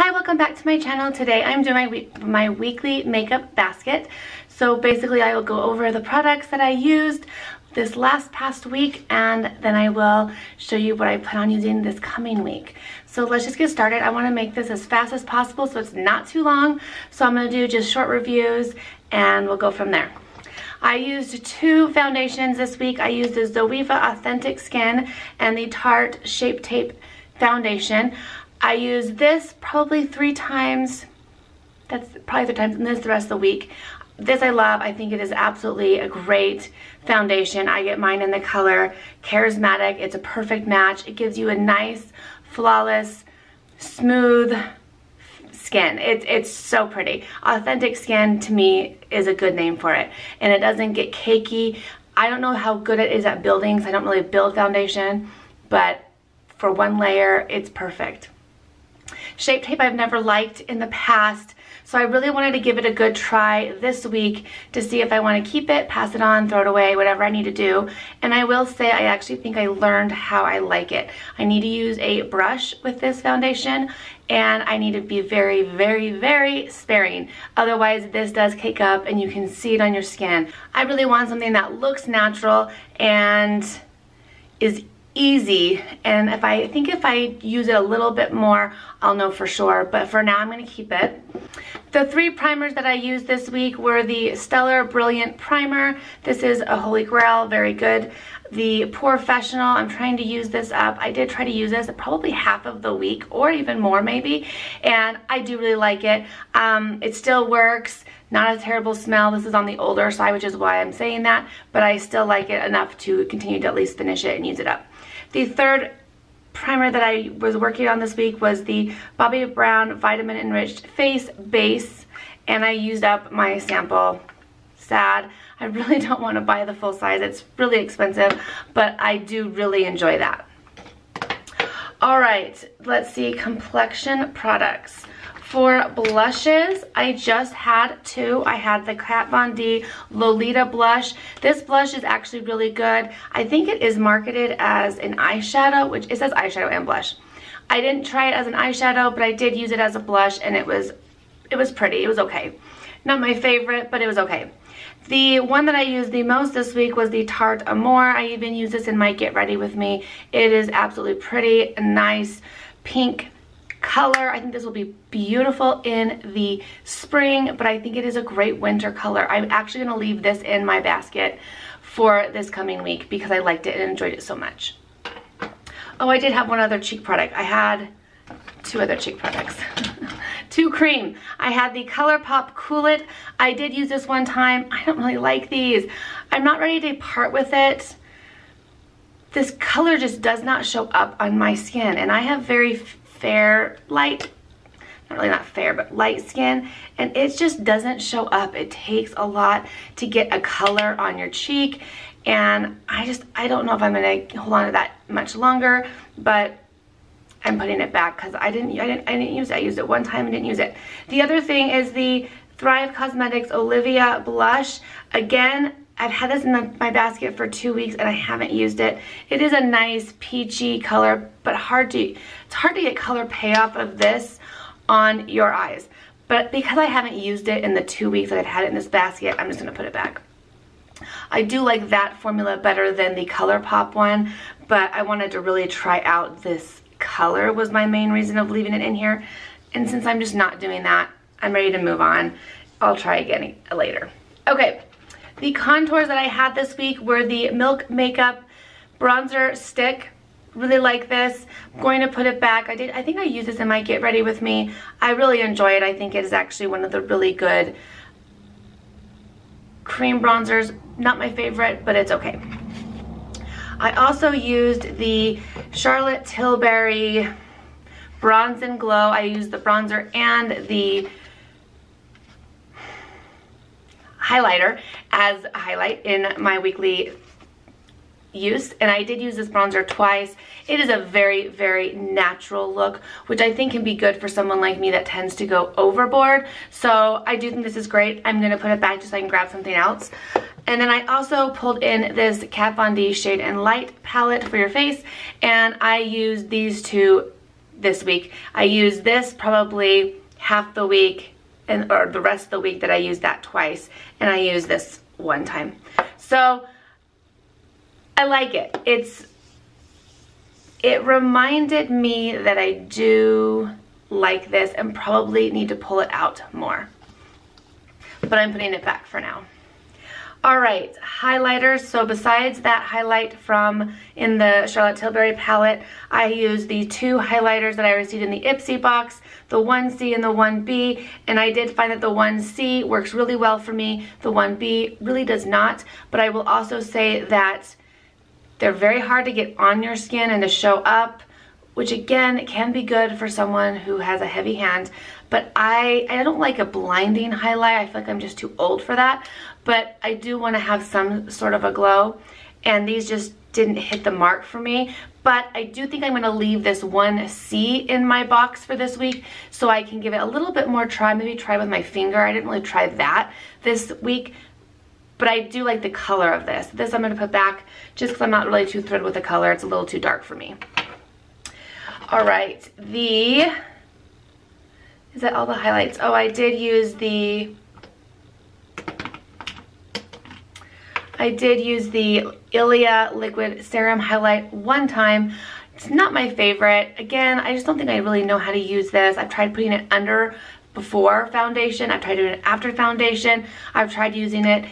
Hi, welcome back to my channel. Today I'm doing my weekly makeup basket. So basically I will go over the products that I used this past week, and then I will show you what I plan on using this coming week. So let's just get started. I want to make this as fast as possible so it's not too long. So I'm going to do just short reviews and we'll go from there. I used two foundations this week. I used the Zoeva Authentic Skin and the Tarte Shape Tape foundation. I used this probably 3 times. That's probably 3 times, and this the rest of the week. This I love. I think it is absolutely a great foundation. I get mine in the color Charismatic. It's a perfect match. It gives you a nice, flawless, smooth skin. It's so pretty. Authentic Skin to me is a good name for it, and it doesn't get cakey. I don't know how good it is at building because I don't really build foundation, but for one layer, it's perfect. Shape Tape I've never liked in the past, so I really wanted to give it a good try this week to see if I want to keep it, pass it on, throw it away, whatever I need to do. And I will say I actually think I learned how I like it. I need to use a brush with this foundation, and I need to be very, very, very sparing. Otherwise, this does cake up and you can see it on your skin. I really want something that looks natural and is easy, and I think if I use it a little bit more, I'll know for sure, but for now I'm going to keep it. The 3 primers that I used this week were the Stellar Brilliant Primer. This is a holy grail, very good. The Professional, I'm trying to use this up. I did try to use this probably half of the week or even more maybe, and I do really like it. It still works. Not a terrible smell. This is on the older side, which is why I'm saying that, but I still like it enough to continue to at least finish it and use it up. The 3rd primer that I was working on this week was the Bobbi Brown Vitamin Enriched Face Base, and I used up my sample. Sad. I really don't want to buy the full size. It's really expensive, but I do really enjoy that. Alright, let's see, complexion products. For blushes, I just had 2. I had the Kat Von D Lolita blush. This blush is actually really good. I think it is marketed as an eyeshadow, which it says eyeshadow and blush. I didn't try it as an eyeshadow, but I did use it as a blush, and it was pretty. It was okay. Not my favorite, but it was okay. The one that I used the most this week was the Tarte Amour. I even use this in my Get Ready With Me. It is absolutely pretty, a nice pink color. I think this will be beautiful in the spring, but I think it is a great winter color. I'm actually going to leave this in my basket for this coming week because I liked it and enjoyed it so much. Oh, I did have one other cheek product. I had 2 other cheek products. 2 cream. I had the ColourPop Cool It. I did use this one time. I don't really like these. I'm not ready to part with it. This color just does not show up on my skin, and I have very fair, light, not fair, but light skin, and it just doesn't show up. It takes a lot to get a color on your cheek, and I don't know if I'm gonna hold on to that much longer, but I'm putting it back because I didn't use it. I used it one time and didn't use it. The other thing is the Thrive Cosmetics Olivia blush. Again, I've had this in my basket for 2 weeks and I haven't used it. It is a nice peachy color, but it's hard to get color payoff of this on your eyes. But because I haven't used it in the 2 weeks that I've had it in this basket, I'm just going to put it back. I do like that formula better than the ColourPop one, but I wanted to really try out this color was my main reason of leaving it in here. And since I'm just not doing that, I'm ready to move on. I'll try again later. Okay. The contours that I had this week were the Milk Makeup Bronzer Stick. Really like this. I'm going to put it back. I think I used this in my Get Ready With Me. I really enjoy it. I think it is actually one of the really good cream bronzers. Not my favorite, but it's okay. I also used the Charlotte Tilbury Bronze and Glow. I used the bronzer and the highlighter as a highlight in my weekly use, and I did use this bronzer twice. It is a very, very natural look, which I think can be good for someone like me that tends to go overboard. So I do think this is great. I'm going to put it back just so I can grab something else. And then I also pulled in this Kat Von D Shade and Light palette for your face, and I used these 2 this week. I use this probably half the week, or the rest of the week that I use that twice, and I use this one time. So I like it. It reminded me that I do like this and probably need to pull it out more. But I'm putting it back for now. All right, highlighters. So besides that highlight from in the Charlotte Tilbury palette, I use the two highlighters that I received in the Ipsy box, the 1C and the 1B, and I did find that the 1C works really well for me. The 1B really does not, but I will also say that they're very hard to get on your skin and to show up, which again can be good for someone who has a heavy hand, but I don't like a blinding highlight. I feel like I'm just too old for that, but I do want to have some sort of a glow, and these just didn't hit the mark for me. But I do think I'm going to leave this 1C in my box for this week so I can give it a little bit more try, maybe try with my finger. I didn't really try that this week, but I do like the color of this. This I'm going to put back just because I'm not really too thrilled with the color. It's a little too dark for me. All right, is that all the highlights? Oh, I did use the Ilia Liquid Serum Highlight one time. It's not my favorite. Again, I just don't think I really know how to use this. I've tried putting it under before foundation. I've tried doing it after foundation. I've tried using it,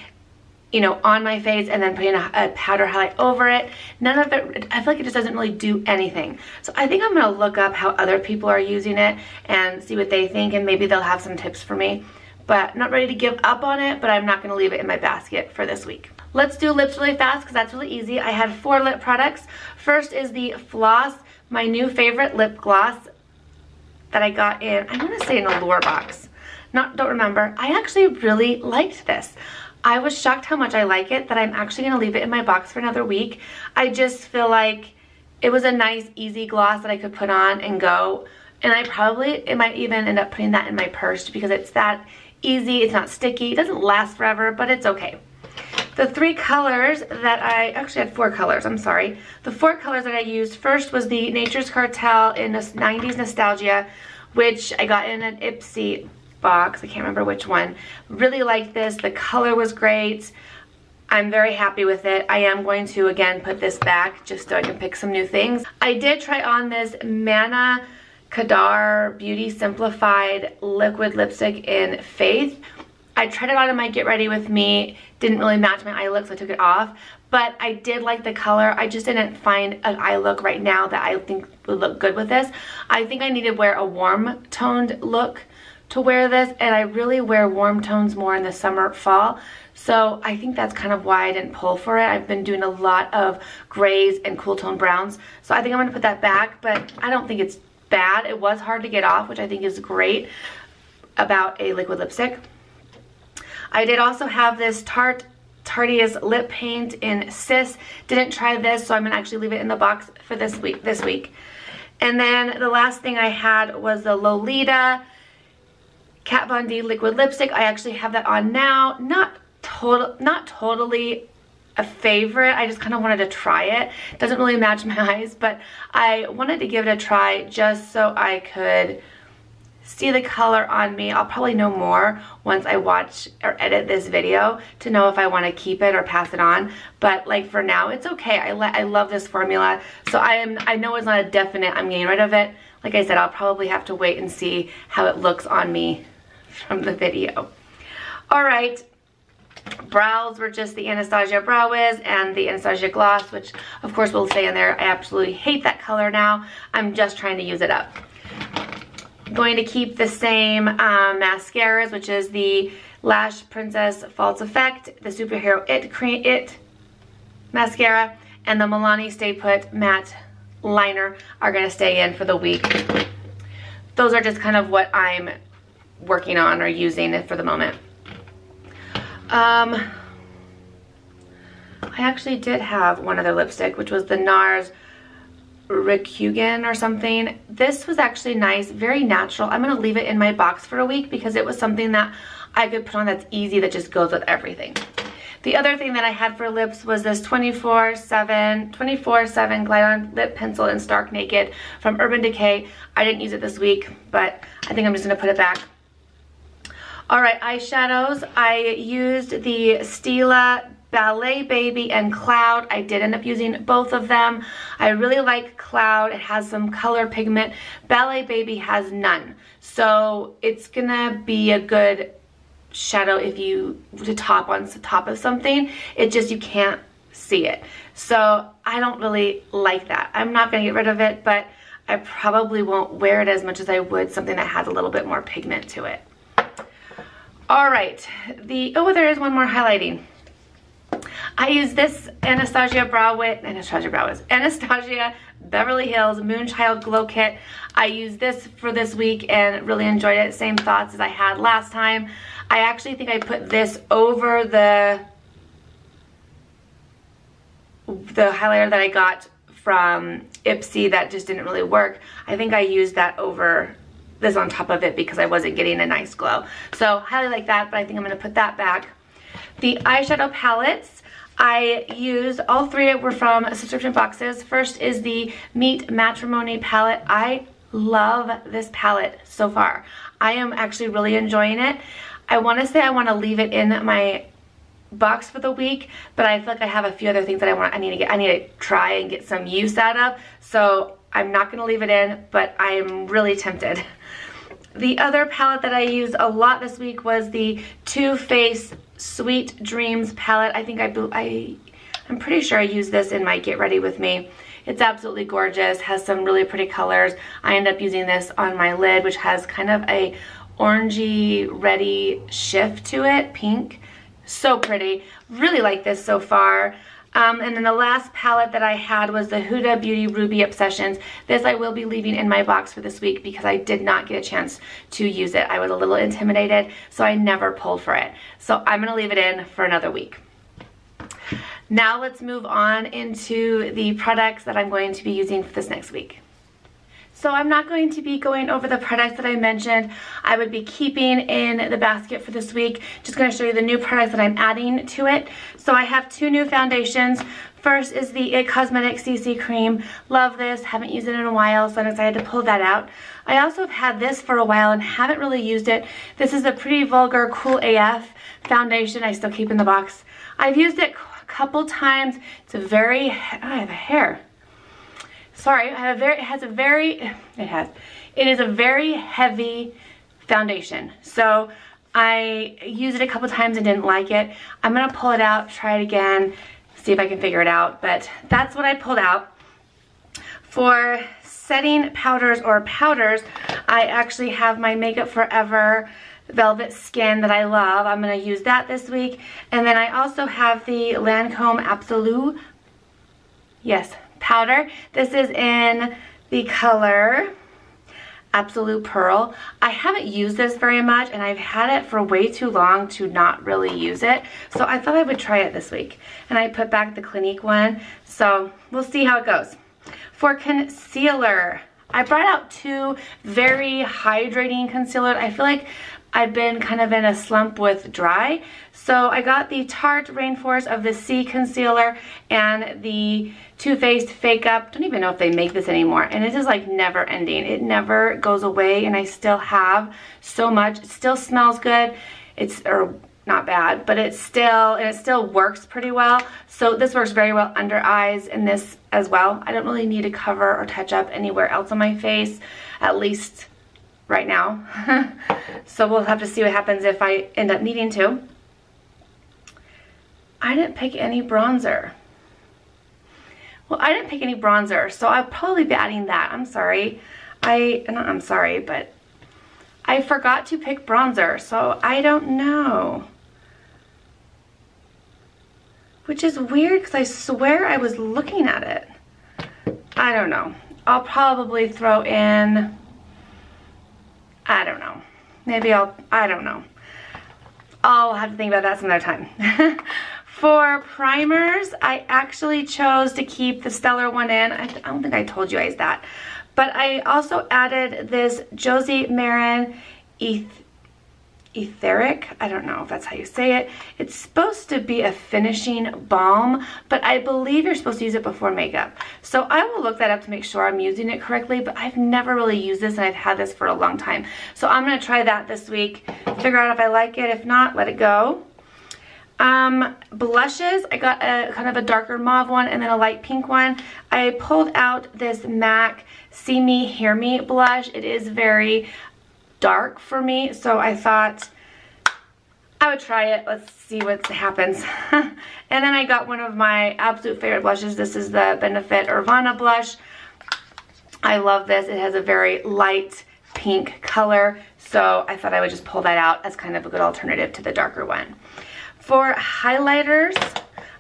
you know, on my face and then putting a powder highlight over it. None of it, I feel like it just doesn't really do anything. So I think I'm gonna look up how other people are using it and see what they think, and maybe they'll have some tips for me. But I'm not ready to give up on it, but I'm not gonna leave it in my basket for this week. Let's do lips really fast because that's really easy. I had 4 lip products. First is the Floss, my new favorite lip gloss that I got in, I wanna say an Allure box. Don't remember. I actually really liked this. I was shocked how much I like it that I'm actually going to leave it in my box for another week. I just feel like it was a nice, easy gloss that I could put on and go. And it might even end up putting that in my purse because it's that easy. It's not sticky. It doesn't last forever, but it's okay. The 3 colors that I actually had 4 colors, I'm sorry. The 4 colors that I used first was the Nature's Cartel in 90s Nostalgia, which I got in an Ipsy box. I can't remember which one. Really liked this. The color was great. I'm very happy with it. I am going to again put this back just so I can pick some new things. I did try on this Manna Kadar Beauty Simplified liquid lipstick in Faith. I tried it on in my Get Ready With Me. Didn't really match my eye look, so I took it off. But I did like the color. I just didn't find an eye look right now that I think would look good with this. I think I need to wear a warm toned look to wear this, and I really wear warm tones more in the summer, fall. So I think that's kind of why I didn't pull for it. I've been doing a lot of grays and cool tone browns. So I think I'm gonna put that back, but I don't think it's bad. It was hard to get off, which I think is great about a liquid lipstick. I did also have this Tarte's lip paint in Sis. Didn't try this, so I'm gonna actually leave it in the box for this week. And then the last thing I had was the Lolita Kat Von D liquid lipstick. I actually have that on now. Not totally a favorite. I just kind of wanted to try it. Doesn't really match my eyes, but I wanted to give it a try just so I could see the color on me. I'll probably know more once I watch or edit this video to know if I want to keep it or pass it on. But like for now, it's okay. I love this formula. So I know it's not a definite I'm getting rid of it. Like I said, I'll probably have to wait and see how it looks on me from the video. All right, brows were just the Anastasia Brow Wiz and the Anastasia Gloss, which of course will stay in there. I absolutely hate that color now. I'm just trying to use it up. Going to keep the same mascaras, which is the Lash Princess False Effect, the Superhero It mascara, and the Milani Stay Put Matte Liner are going to stay in for the week. Those are just kind of what I'm working on or using for the moment. I actually did have one other lipstick, which was the NARS Rikugan or something. This was actually nice, very natural. I'm going to leave it in my box for a week because it was something that I could put on that's easy, that just goes with everything. The other thing that I had for lips was this 24/7 Glide On Lip Pencil in Stark Naked from Urban Decay. I didn't use it this week, but I think I'm just going to put it back. Alright, eyeshadows. I used the Stila Ballet Baby and Cloud. I did end up using both of them. I really like Cloud. It has some color pigment. Ballet Baby has none. So it's gonna be a good shadow if you to top on top of something. It just, you can't see it. So I don't really like that. I'm not gonna get rid of it, but I probably won't wear it as much as I would something that has a little bit more pigment to it. All right, oh, there is one more highlighting. I use this Anastasia Beverly Hills Moonchild Glow Kit. I used this for this week and really enjoyed it. Same thoughts as I had last time. I actually think I put this over the highlighter that I got from Ipsy that just didn't really work. I think I used that over this on top of it because I wasn't getting a nice glow. So highly like that, but I think I'm going to put that back. The eyeshadow palettes, I used, all three were from subscription boxes. First is the Meet Matrimony palette. I love this palette so far. I am actually really enjoying it. I want to say I want to leave it in my box for the week, but I feel like I have a few other things that I need to try and get some use out of. So I'm not going to leave it in, but I'm really tempted. The other palette that I used a lot this week was the Too Faced Sweet Dreams palette. I think I'm pretty sure I used this in my Get Ready With Me. It's absolutely gorgeous, has some really pretty colors. I end up using this on my lid, which has kind of a orangey reddy shift to it, pink. So pretty. Really like this so far. And then the last palette that I had was the Huda Beauty Ruby Obsessions. This I will be leaving in my box for this week because I did not get a chance to use it. I was a little intimidated, so I never pulled for it. So I'm going to leave it in for another week. Now let's move on into the products that I'm going to be using for this next week. So I'm not going to be going over the products that I mentioned I would be keeping in the basket for this week. Just going to show you the new products that I'm adding to it. So I have two new foundations. First is the IT Cosmetics CC Cream. Love this. Haven't used it in a while, so I'm excited to pull that out. I also have had this for a while and haven't really used it. This is the Pretty Vulgar Cool AF foundation I still keep in the box. I've used it a couple times. It's a very, I have a hair. Sorry, it is a very heavy foundation. So I used it a couple times and didn't like it. I'm gonna pull it out, try it again, see if I can figure it out, but that's what I pulled out. For setting powders or powders, I actually have my Makeup Forever Velvet Skin that I love. I'm gonna use that this week. And then I also have the Lancome Absolute, yes, powder. This is in the color Absolute Pearl. I haven't used this very much and I've had it for way too long to not really use it. So I thought I would try it this week. And I put back the Clinique one. So we'll see how it goes. For concealer, I brought out two very hydrating concealers. I feel like I've been kind of in a slump with dry. So I got the Tarte Rainforest of the Sea concealer and the Too Faced Fake Up. Don't even know if they make this anymore. And it is like never ending. It never goes away and I still have so much. It still smells good. It's, or not bad, but it still works pretty well. So this works very well under eyes and this as well. I don't really need to cover or touch up anywhere else on my face, at least right now. So we'll have to see what happens if I end up needing to. I didn't pick any bronzer. Well, I didn't pick any bronzer, so I'll probably be adding that. I'm sorry. I'm sorry, but I forgot to pick bronzer, so I don't know. Which is weird because I swear I was looking at it. I don't know. I'll probably throw in, I don't know. Maybe I don't know. I'll have to think about that some other time. For primers, I actually chose to keep the Stellar one in. I don't think I told you guys that. But I also added this Josie Maran etheric. I don't know if that's how you say it. It's supposed to be a finishing balm, but I believe you're supposed to use it before makeup. So I will look that up to make sure I'm using it correctly, but I've never really used this and I've had this for a long time. So I'm gonna try that this week, figure out if I like it. If not, let it go. Blushes, I got a kind of a darker mauve one and then a light pink one. I pulled out this MAC See Me, Hear Me blush. It is very dark for me, so I thought I would try it. Let's see what happens. And then I got one of my absolute favorite blushes. This is the Benefit Urbana blush. I love this. It has a very light pink color, so I thought I would just pull that out as kind of a good alternative to the darker one. For highlighters,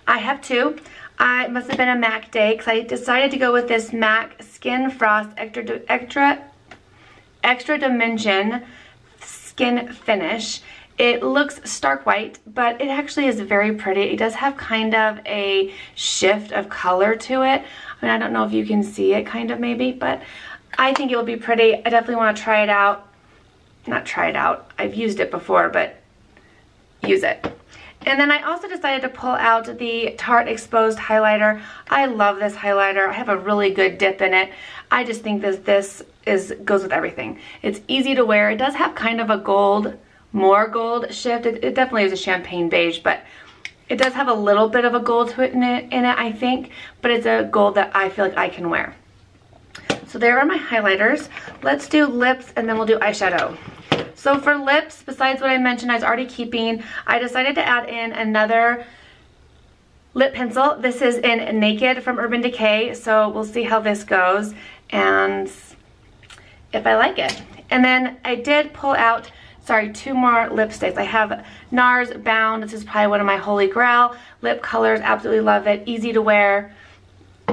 I have two. I must have been a MAC day because I decided to go with this MAC Skin Frost Extra Dimension Skin Finish. It looks stark white, but it actually is very pretty. It does have kind of a shift of color to it. I mean, I don't know if you can see it kind of maybe, but I think it will be pretty. I definitely want to try it out. Not try it out. I've used it before, but use it. And then I also decided to pull out the Tarte Exposed Highlighter. I love this highlighter. I have a really good dip in it. I just think this goes with everything. It's easy to wear. It does have kind of a gold, more gold shift. It definitely is a champagne beige, but it does have a little bit of a gold to it in it, I think. But it's a gold that I feel like I can wear. So there are my highlighters. Let's do lips and then we'll do eyeshadow. So for lips, besides what I mentioned I was already keeping, I decided to add in another lip pencil. This is in Naked from Urban Decay, so we'll see how this goes and if I like it. And then I did pull out, two more lipsticks. I have NARS Bound. This is probably one of my holy grail lip colors. Absolutely love it. Easy to wear.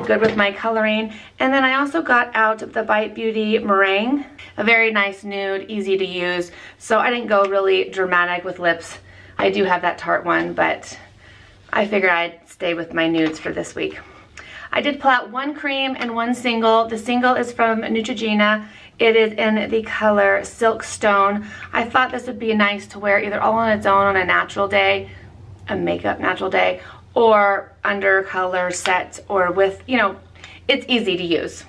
Good with my coloring. And then I also got out the Bite Beauty Meringue, a very nice nude, easy to use. So I didn't go really dramatic with lips. I do have that Tarte one, but I figured I'd stay with my nudes for this week. I did pull out one cream and one single. The single is from Neutrogena. It is in the color Silk Stone. I thought this would be nice to wear either all on its own on a natural day, a makeup natural day, or under color set, or with, you know, it's easy to use.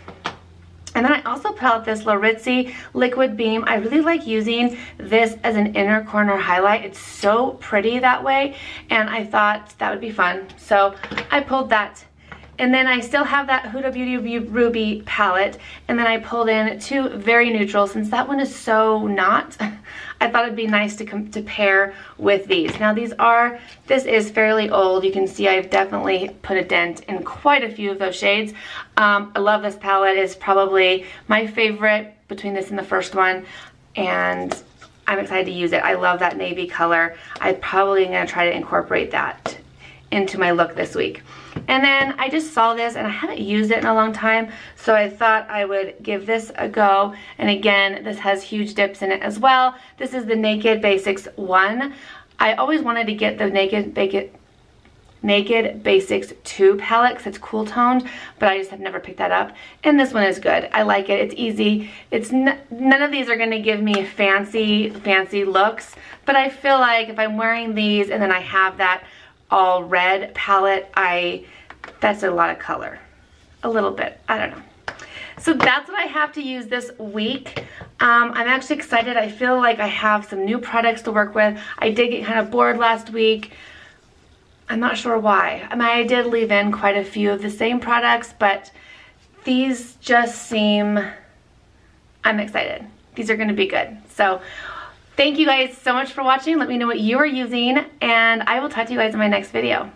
And then I also pulled out this Laritzi Liquid Beam. I really like using this as an inner corner highlight. It's so pretty that way, and I thought that would be fun. So I pulled that. And then I still have that Huda Beauty Ruby palette, and then I pulled in two very neutral. Since that one is so not, I thought it'd be nice to pair with these. Now this is fairly old. You can see I've definitely put a dent in quite a few of those shades. I love this palette. It's probably my favorite between this and the first one, and I'm excited to use it. I love that navy color. I'm probably gonna try to incorporate that into my look this week. And then I just saw this and I haven't used it in a long time, so I thought I would give this a go. And again, this has huge dips in it as well. This is the Naked Basics 1. I always wanted to get the Naked Basics 2 palette because it's cool toned, but I just have never picked that up. And this one is good. I like it. It's easy. None of these are going to give me fancy looks, but I feel like if I'm wearing these and then I have that all red palette, that's a lot of color. A little bit, I don't know. So that's what I have to use this week. I'm actually excited. I feel like I have some new products to work with. I did get kind of bored last week. I'm not sure why. I mean, I did leave in quite a few of the same products, but these just seem, I'm excited. These are gonna be good. So thank you guys so much for watching. Let me know what you are using, and I will talk to you guys in my next video.